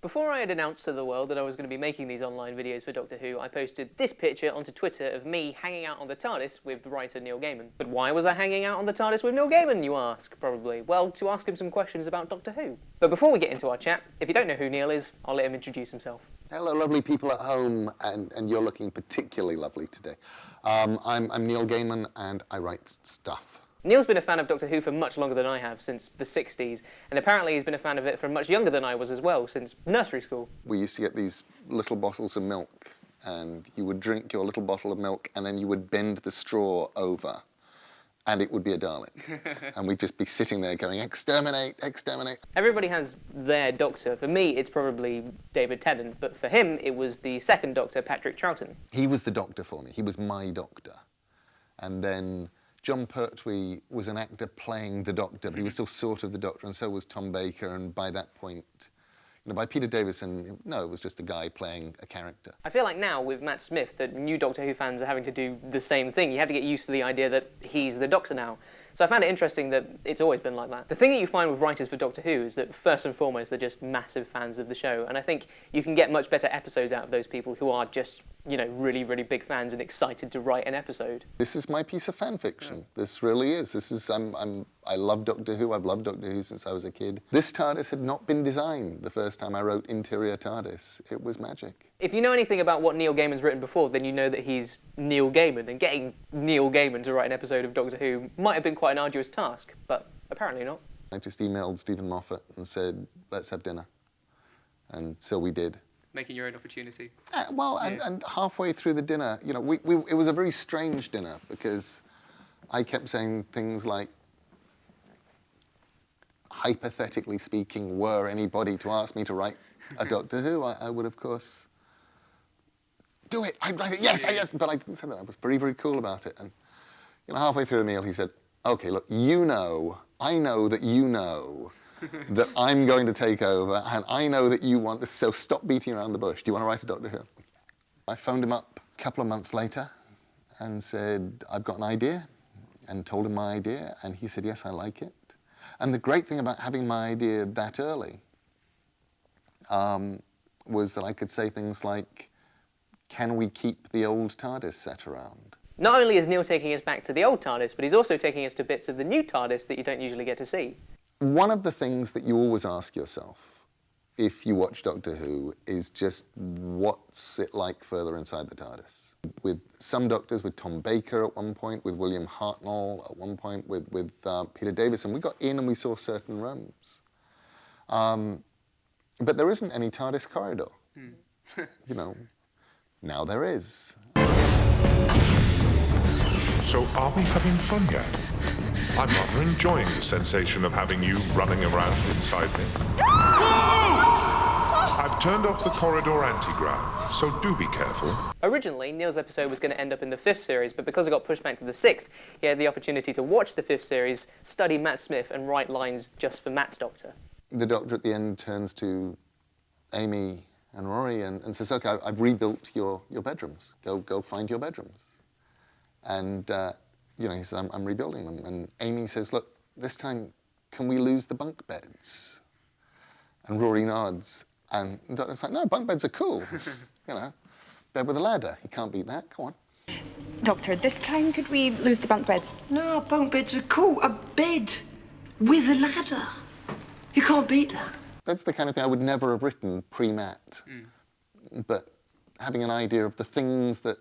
Before I had announced to the world that I was going to be making these online videos for Doctor Who, I posted this picture onto Twitter of me hanging out on the TARDIS with the writer Neil Gaiman. But why was I hanging out on the TARDIS with Neil Gaiman, you ask, probably? Well, to ask him some questions about Doctor Who. But before we get into our chat, if you don't know who Neil is, I'll let him introduce himself. Hello, lovely people at home, and you're looking particularly lovely today. I'm Neil Gaiman, and I write stuff. Neil's been a fan of Doctor Who for much longer than I have, since the 60s, and apparently he's been a fan of it for much younger than I was as well, since nursery school. We used to get these little bottles of milk, and you would drink your little bottle of milk, and then you would bend the straw over, and it would be a Dalek. And we'd just be sitting there going, exterminate, exterminate. Everybody has their Doctor. For me, it's probably David Tennant, but for him, it was the second Doctor, Patrick Troughton. He was the Doctor for me. He was my Doctor. And then John Pertwee was an actor playing the Doctor, but he was still sort of the Doctor, and so was Tom Baker, and by that point, you know, by Peter Davison, no, it was just a guy playing a character. I feel like now, with Matt Smith, that new Doctor Who fans are having to do the same thing. You have to get used to the idea that he's the Doctor now. So I found it interesting that it's always been like that. The thing that you find with writers for Doctor Who is that, first and foremost, they're just massive fans of the show, and I think you can get much better episodes out of those people who are just, you know, really, really big fans and excited to write an episode. This is my piece of fan fiction. This really is. This is, I love Doctor Who. I've loved Doctor Who since I was a kid. This TARDIS had not been designed the first time I wrote Interior TARDIS. It was magic. If you know anything about what Neil Gaiman's written before, then you know that he's Neil Gaiman, and getting Neil Gaiman to write an episode of Doctor Who might have been quite an arduous task, but apparently not. I just emailed Stephen Moffat and said, let's have dinner. And so we did. Making your own opportunity. And halfway through the dinner, you know, it was a very strange dinner because I kept saying things like, hypothetically speaking, were anybody to ask me to write a Doctor Who, I would, of course, do it. I'd write it. Yes, yes. But I didn't say that. I was very, very cool about it. And you know, halfway through the meal, he said, "Okay, look, you know, I know that you know that I'm going to take over, and I know that you want to. So stop beating around the bush. Do you want to write a Doctor Who?" I phoned him up a couple of months later and said, "I've got an idea," and told him my idea, and he said, "Yes, I like it." And the great thing about having my idea that early was that I could say things like, can we keep the old TARDIS set around? Not only is Neil taking us back to the old TARDIS, but he's also taking us to bits of the new TARDIS that you don't usually get to see. One of the things that you always ask yourself if you watch Doctor Who is just what's it like further inside the TARDIS? With some Doctors, with Tom Baker at one point, with William Hartnell at one point, with Peter Davison, we got in and we saw certain rooms. But there isn't any TARDIS corridor. You know, now there is. So are we having fun yet? I'm rather enjoying the sensation of having you running around inside me. I've turned off the corridor anti-grav, so do be careful. Originally, Neil's episode was going to end up in the 5th series, but because it got pushed back to the 6th, he had the opportunity to watch the 5th series, study Matt Smith, and write lines just for Matt's Doctor. The Doctor at the end turns to Amy and Rory and says, "Okay, I've rebuilt your bedrooms. Go find your bedrooms." And you know, he says, I'm rebuilding them. And Amy says, "Look, this time, can we lose the bunk beds?" And Rory nods. And the Doctor's like, "No, bunk beds are cool. You know, bed with a ladder. You can't beat that. Come on." Doctor, this time could we lose the bunk beds? No, bunk beds are cool. A bed with a ladder. You can't beat that. That's the kind of thing I would never have written pre-Matt. But having an idea of the things that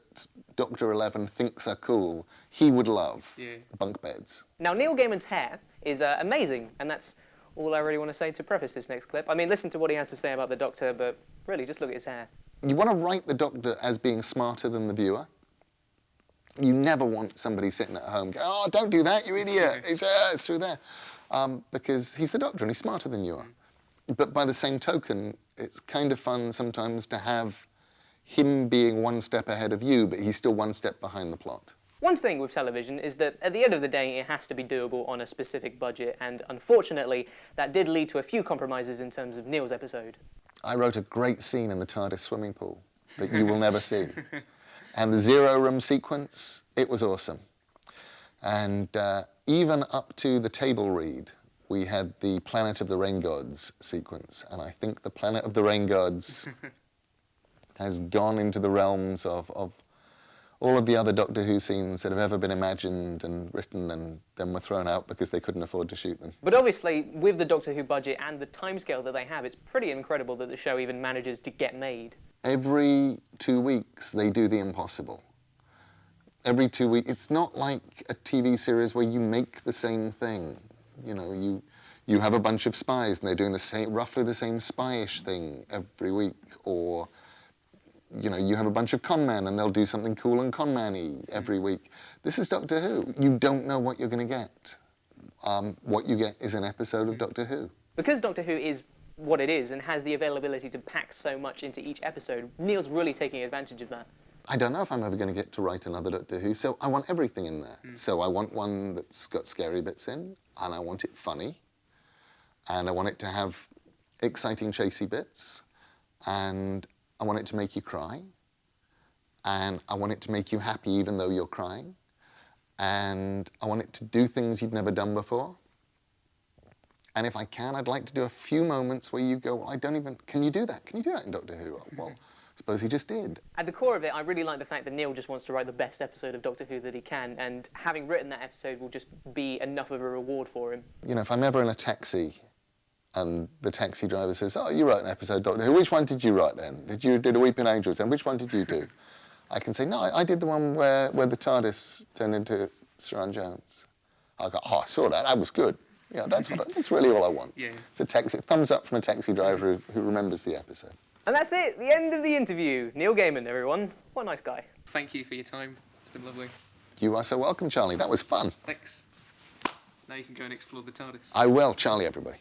Dr. 11 thinks are cool, he would love bunk beds. Now, Neil Gaiman's hair is amazing, and that's all I really want to say to preface this next clip. I mean, listen to what he has to say about the Doctor, but really, just look at his hair. You want to write the Doctor as being smarter than the viewer. You never want somebody sitting at home going, "Oh, don't do that, you idiot. It's through there." Because he's the Doctor and he's smarter than you are. But by the same token, it's kind of fun sometimes to have him being one step ahead of you, but he's still one step behind the plot. One thing with television is that at the end of the day, it has to be doable on a specific budget, and unfortunately, that did lead to a few compromises in terms of Neil's episode. I wrote a great scene in the TARDIS swimming pool that you will never see. And the zero room sequence, it was awesome. And even up to the table read, we had the Planet of the Rain Gods sequence, and I think the Planet of the Rain Gods has gone into the realms of all of the other Doctor Who scenes that have ever been imagined and written and then were thrown out because they couldn't afford to shoot them. But obviously, with the Doctor Who budget and the timescale that they have, it's pretty incredible that the show even manages to get made. Every 2 weeks, they do the impossible. Every 2 weeks. It's not like a TV series where you make the same thing. You know, you have a bunch of spies and they're doing roughly the same spy-ish thing every week, or you know, you have a bunch of con men and they'll do something cool and con man-y every week. This is Doctor Who. You don't know what you're going to get. What you get is an episode of Doctor Who. Because Doctor Who is what it is and has the availability to pack so much into each episode, Neil's really taking advantage of that. I don't know if I'm ever going to get to write another Doctor Who, so I want everything in there. So I want one that's got scary bits in, and I want it funny, and I want it to have exciting chasey bits, and I want it to make you cry, and I want it to make you happy even though you're crying, and I want it to do things you've never done before. And if I can, I'd like to do a few moments where you go, well, can you do that? Can you do that in Doctor Who? Well, suppose he just did. At the core of it, I really like the fact that Neil just wants to write the best episode of Doctor Who that he can, and having written that episode will just be enough of a reward for him. You know, if I'm ever in a taxi and the taxi driver says, oh, you wrote an episode of Doctor Who, which one did you write then? Did a Weeping Angels then? Which one did you do? I can say, no, I did the one where the TARDIS turned into Sir Ian Jones. I go, oh, I saw that, that was good. You know, that's really all I want. Yeah. It's a thumbs up from a taxi driver who remembers the episode. And that's it, the end of the interview. Neil Gaiman, everyone. What a nice guy. Thank you for your time. It's been lovely. You are so welcome, Charlie. That was fun. Thanks. Now you can go and explore the TARDIS. I will. Charlie, everybody.